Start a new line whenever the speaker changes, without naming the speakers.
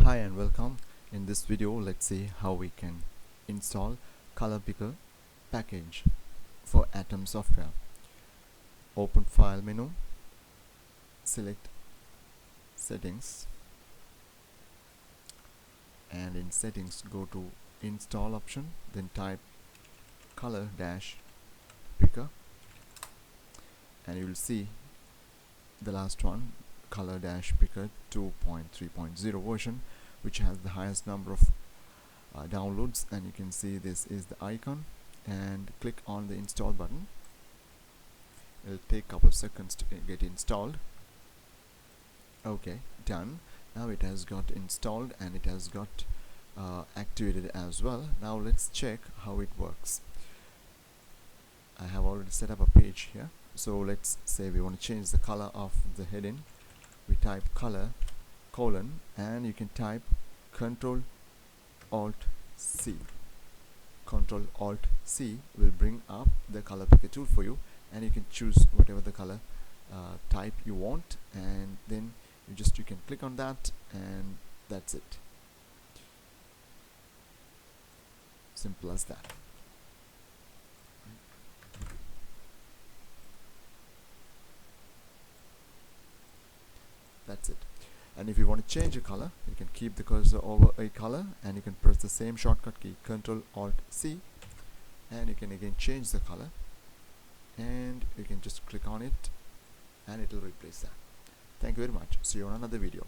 Hi and welcome. In this video, let's see how we can install color picker package for Atom software. Open file menu, select settings, and in settings go to install option, then type color dash picker, and you will see the last one, color dash picker 2.3.0 version, which has the highest number of downloads. And you can see this is the icon, and click on the install button. It'll take a couple of seconds to get installed. Okay, done. Now it has got installed and it has got activated as well. Now let's check how it works. I have already set up a page here, so let's say we want to change the color of the heading. We type color colon, and you can type Control Alt C. Control Alt C will bring up the color picker tool for you, and you can choose whatever the color type you want, and then you can click on that, and that's it. Simple as that. That's it. And if you want to change a color, you can keep the cursor over a color, and you can press the same shortcut key Ctrl Alt C, and you can again change the color, and you can just click on it and it will replace that. Thank you very much. See you on another video.